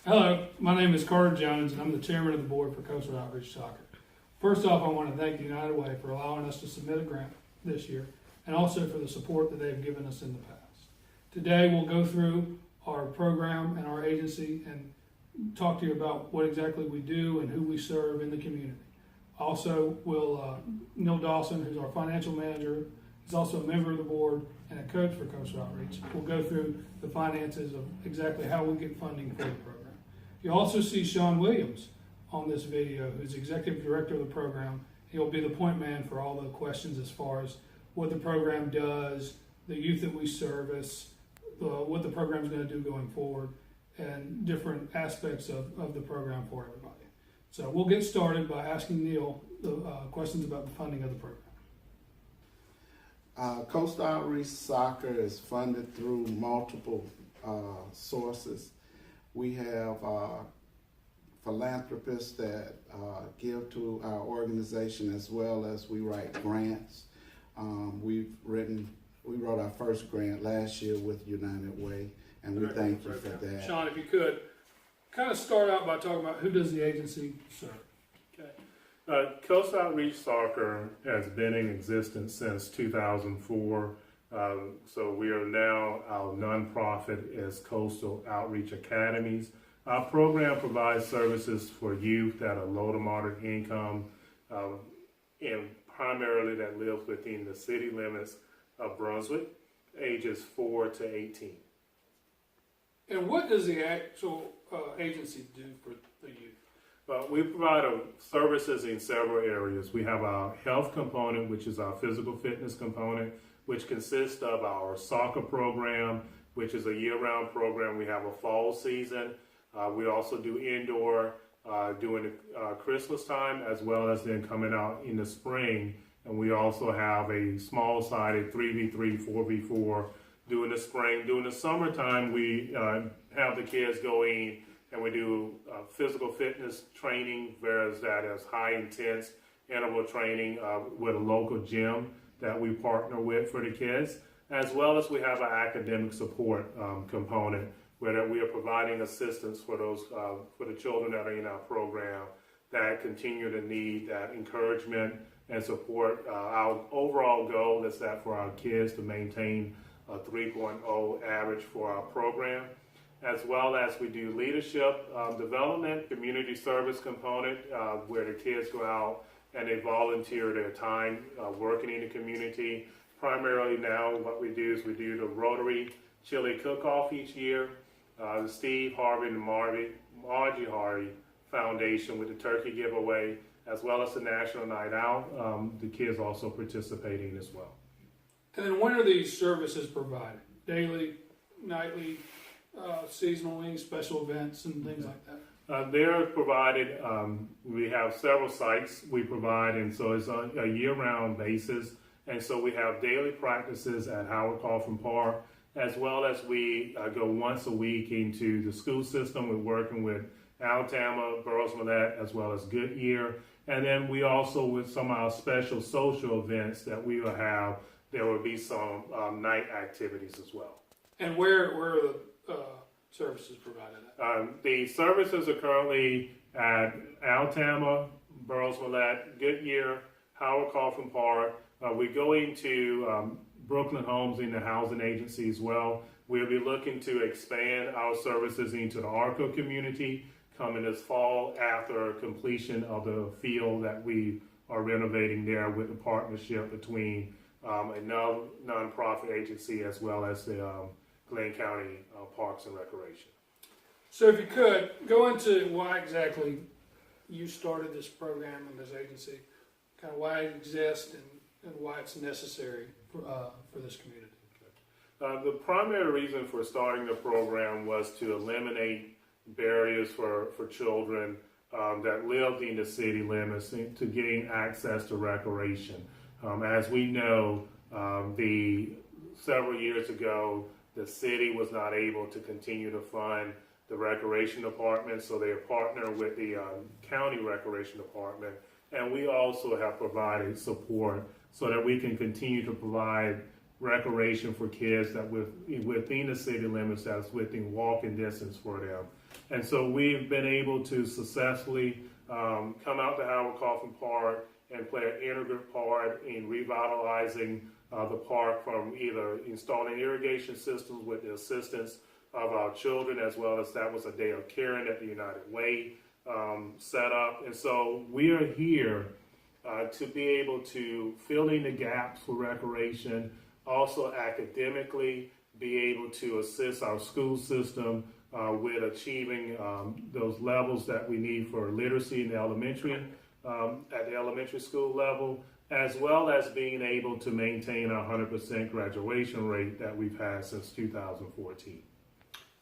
Hello, my name is Carter Jones, and I'm the chairman of the board for Coastal Outreach Soccer. First off, I want to thank the United Way for allowing us to submit a grant this year, and also for the support that they've given us in the past. Today, we'll go through our program and our agency and talk to you about what exactly we do and who we serve in the community. Also, Neil Dawson, who's our financial manager, is also a member of the board and a coach for Coastal Outreach. We'll go through the finances of exactly how we get funding for the program. You also see Sean Williams on this video, who's executive director of the program. He'll be the point man for all the questions as far as what the program does, the youth that we service, what the program is going to do going forward, and different aspects of the program for everybody. So we'll get started by asking Neil the questions about the funding of the program. Coastal Outreach Soccer is funded through multiple sources. We have philanthropists that give to our organization, as well as we write grants. We wrote our first grant last year with United Way, and we thank you for that. Sean, if you could, kind of start out by talking about who does the agency serve. Okay. Coastal Outreach Soccer has been in existence since 2004. So we are now, our nonprofit is Coastal Outreach Academies. Our program provides services for youth that are low to moderate income and primarily that live within the city limits of Brunswick, ages 4 to 18. And what does the actual agency do for the youth? We provide services in several areas. We have our health component, which is our physical fitness component, which consists of our soccer program, which is a year-round program. We have a fall season. We also do indoor during the Christmas time, as well as then coming out in the spring. And we also have a small-sided 3v3, 4v4 during the spring. During the summertime, we have the kids go in and we do physical fitness training, whereas that is high-intense interval training with a local gym that we partner with for the kids, as well as we have an academic support component where we are providing assistance for those for the children that are in our program that continue to need that encouragement and support. Our overall goal is that for our kids to maintain a 3.0 average for our program, as well as we do leadership development, community service component, where the kids go out and they volunteer their time working in the community. Primarily now what we do is we do the Rotary Chili Cook-Off each year, the Steve Harvey and Margie Harvey Foundation with the turkey giveaway, as well as the National Night Out. The kids also participating as well. And then when are these services provided? Daily, nightly, seasonally, special events, and things like that? They're provided, we have several sites we provide, and so it's on a year-round basis. And so we have daily practices at Howard Coffin Park, as well as we go once a week into the school system. We're working with Alabama, Burroughs Millette, as well as Goodyear. And then we also, with some of our special social events that we will have, there will be some night activities as well. And where are the services provided at? The services are currently at Alabama, Burroughs Millette, Goodyear, Howard Coffin Park. We go into Brooklyn Homes in the housing agency as well. We'll be looking to expand our services into the ARCO community coming this fall after completion of the field that we are renovating there with the partnership between another nonprofit agency as well as the Glenn County Parks and Recreation. So if you could, go into why exactly you started this program and this agency, kind of why it exists and why it's necessary for this community. The primary reason for starting the program was to eliminate barriers for children that lived in the city limits to gain access to recreation. As we know, several years ago, the city was not able to continue to fund the recreation department, so they partnered with the county recreation department, and we also have provided support so that we can continue to provide recreation for kids that within the city limits that's within walking distance for them. And so we've been able to successfully come out to Howard Coffin Park and play an integral part in revitalizing the park, from either installing irrigation systems with the assistance of our children, as well as that was a day of caring that the United Way set up. And so we are here to be able to fill in the gaps for recreation, also academically be able to assist our school system with achieving those levels that we need for literacy in the elementary, at the elementary school level, as well as being able to maintain our 100% graduation rate that we've had since 2014.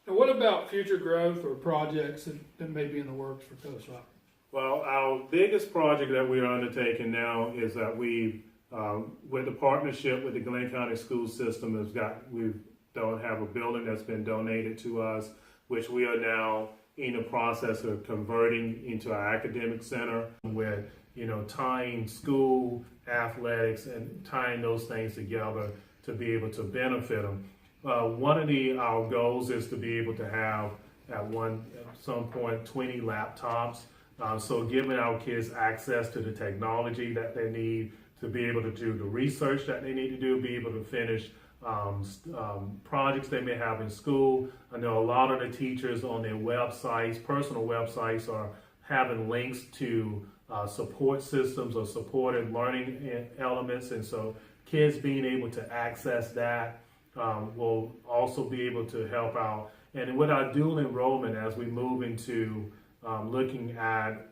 And what about future growth or projects that may be in the works for Coast Rock? Well, our biggest project that we are undertaking now is that we, with the partnership with the Glenn County School System, we don't have a building that's been donated to us, which we are now in the process of converting into our academic center, with tying school athletics and tying those things together to be able to benefit them. One of our goals is to be able to have at some point 20 laptops. So giving our kids access to the technology that they need to be able to do the research that they need to do, be able to finish projects they may have in school. I know a lot of the teachers on their websites, personal websites, are having links to support systems or supported learning elements. And so kids being able to access that will also be able to help out. And with our dual enrollment, as we move into looking at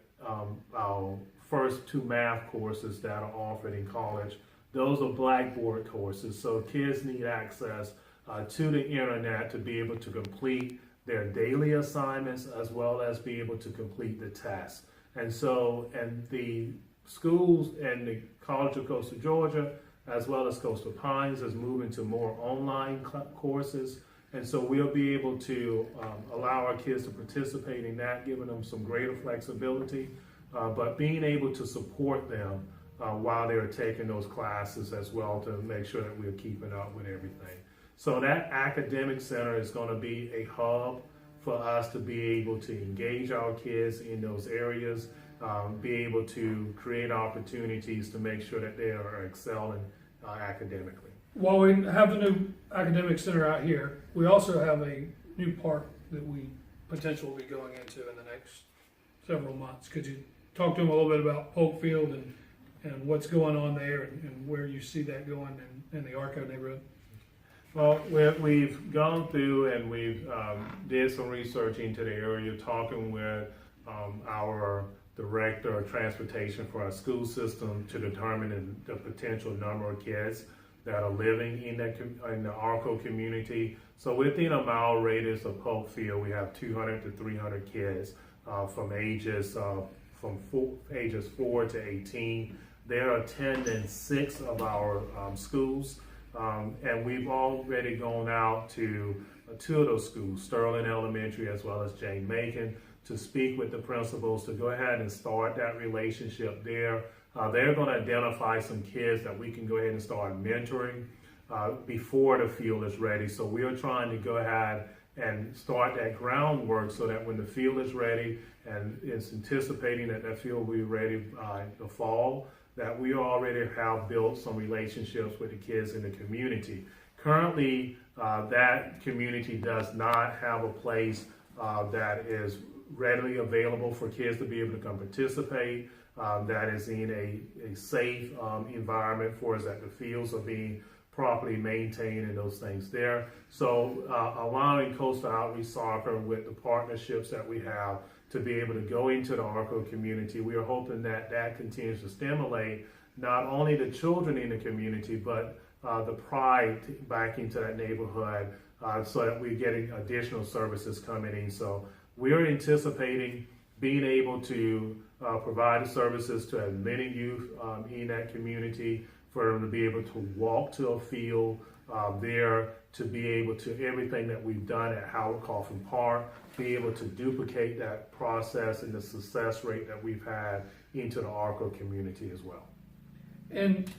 our first 2 math courses that are offered in college, those are Blackboard courses. So kids need access to the internet to be able to complete their daily assignments, as well as be able to complete the tests. And the schools and the College of Coastal Georgia, as well as Coastal Pines, is moving to more online courses. And so we'll be able to allow our kids to participate in that, giving them some greater flexibility, but being able to support them while they're taking those classes as well, to make sure that we're keeping up with everything. So that academic center is going to be a hub for us to be able to engage our kids in those areas, be able to create opportunities to make sure that they are excelling academically. While we have the new academic center out here, we also have a new park that we potentially will be going into in the next several months. Could you talk to them a little bit about Polk Field and what's going on there, and where you see that going in the Arco neighborhood? Well, we've gone through and we've did some research into the area, talking with our director of transportation for our school system to determine the potential number of kids that are living in the Arco community. So within a mile radius of Polk Field, we have 200 to 300 kids from ages 4 to 18. They're attending 6 of our schools. And we've already gone out to 2 of those schools, Sterling Elementary as well as Jane Macon, to speak with the principals to go ahead and start that relationship there. They're going to identify some kids that we can go ahead and start mentoring before the field is ready. So we are trying to go ahead and start that groundwork so that when the field is ready, and it's anticipating that field will be ready by the fall, that we already have built some relationships with the kids in the community. Currently, that community does not have a place that is readily available for kids to be able to come participate, that is in a safe environment for us, that the fields are being properly maintained and those things there. So allowing Coastal Outreach Soccer, with the partnerships that we have, to be able to go into the Arco community, we are hoping that continues to stimulate not only the children in the community, but the pride back into that neighborhood, so that we're getting additional services coming in. So we're anticipating being able to provide services to as many youth in that community, for them to be able to walk to a field there, to be able to everything that we've done at Howard Coffin Park, be able to duplicate that process and the success rate that we've had into the Arco community as well. And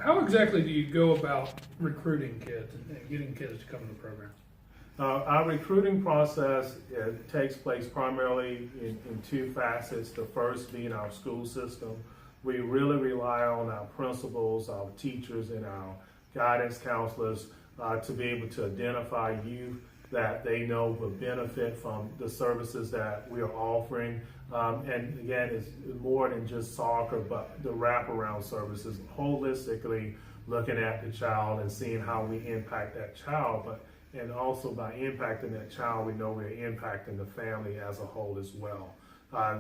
How exactly do you go about recruiting kids and getting kids to come to the program? Our recruiting process takes place primarily in two facets. The first being our school system. We really rely on our principals, our teachers, and our guidance counselors to be able to identify youth that they know will benefit from the services that we are offering. And again, it's more than just soccer, but the wraparound services, holistically looking at the child and seeing how we impact that child. And also by impacting that child, we know we're impacting the family as a whole as well.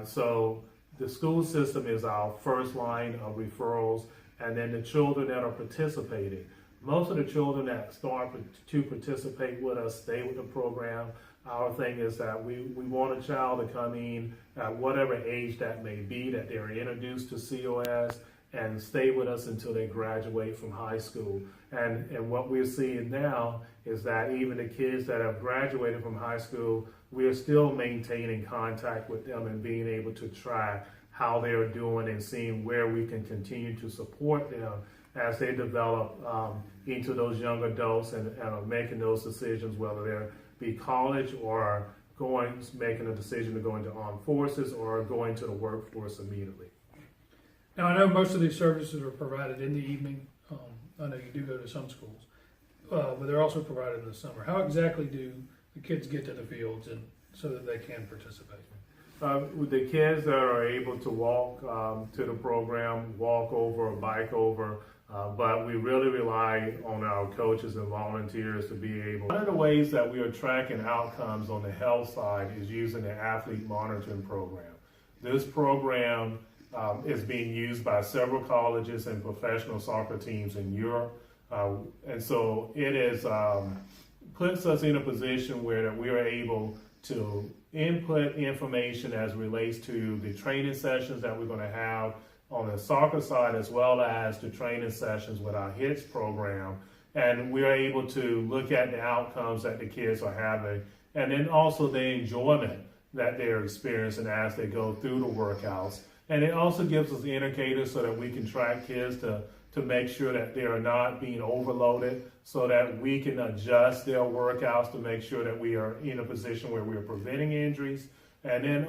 So the school system is our first line of referrals, and then the children that are participating. Most of the children that start to participate with us stay with the program. Our thing is that we want a child to come in at whatever age that may be, that they're introduced to COS and stay with us until they graduate from high school. And what we're seeing now is that even the kids that have graduated from high school, we are still maintaining contact with them and being able to track how they're doing and seeing where we can continue to support them as they develop into those young adults and are making those decisions, whether they're be college or making a decision to go into armed forces or going to the workforce immediately. Now, I know most of these services are provided in the evening. I know you do go to some schools, but they're also provided in the summer. How exactly do the kids get to the fields and so that they can participate? With the kids that are able to walk to the program, walk over or bike over, but we really rely on our coaches and volunteers to be able. One of the ways that we are tracking outcomes on the health side is using the athlete monitoring program. This program is being used by several colleges and professional soccer teams in Europe. And so it is puts us in a position where that we are able to input information as relates to the training sessions that we're going to have on the soccer side, as well as the training sessions with our HITS program. And we are able to look at the outcomes that the kids are having, and then also the enjoyment that they're experiencing as they go through the workouts. And it also gives us indicators so that we can track kids to make sure that they are not being overloaded, so that we can adjust their workouts to make sure that we are in a position where we are preventing injuries. And then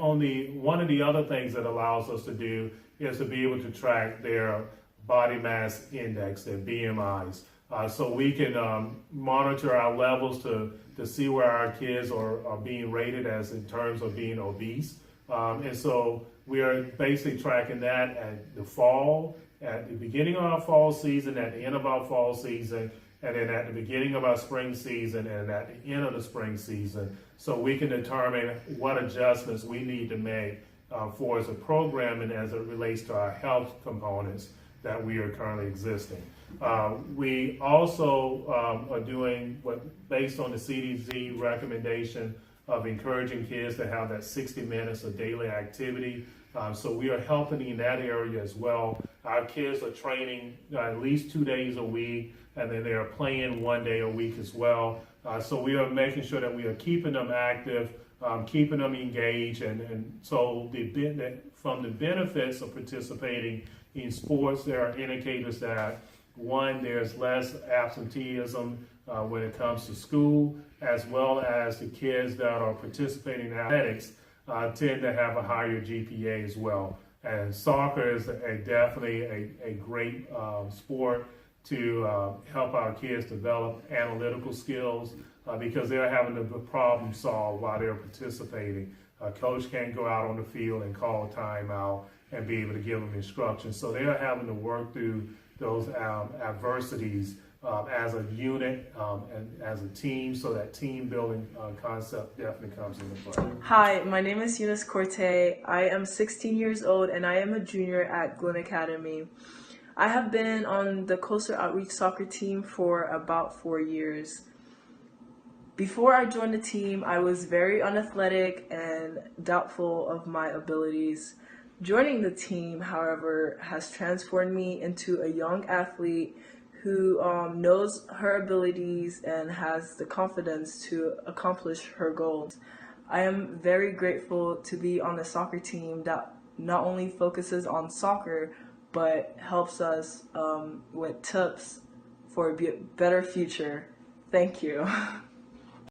one of the other things that allows us to do is to be able to track their body mass index, their BMIs. So we can monitor our levels to see where our kids are being rated as in terms of being obese. And so we are basically tracking that at the fall, at the beginning of our fall season, at the end of our fall season, and then at the beginning of our spring season and at the end of the spring season, so we can determine what adjustments we need to make for as a program and as it relates to our health components that we are currently existing. We also are doing based on the CDC recommendation of encouraging kids to have that 60 minutes of daily activity. So we are helping in that area as well. Our kids are training at least 2 days a week, and then they are playing 1 day a week as well. So we are making sure that we are keeping them active, keeping them engaged, and so from the benefits of participating in sports, there are indicators that, one, there's less absenteeism when it comes to school, as well as the kids that are participating in athletics tend to have a higher GPA as well. And soccer is definitely a great sport to help our kids develop analytical skills because they're having to problem solve while they're participating. A coach can't go out on the field and call a timeout and be able to give them instructions. So they're having to work through those adversities as a unit and as a team, so that team building concept definitely comes into play. Hi, my name is Eunice Corte. I am 16 years old and I am a junior at Glen Academy. I have been on the Coastal Outreach soccer team for about 4 years. Before I joined the team, I was very unathletic and doubtful of my abilities. Joining the team, however, has transformed me into a young athlete who knows her abilities and has the confidence to accomplish her goals. I am very grateful to be on a soccer team that not only focuses on soccer, but helps us with tips for a better future. Thank you.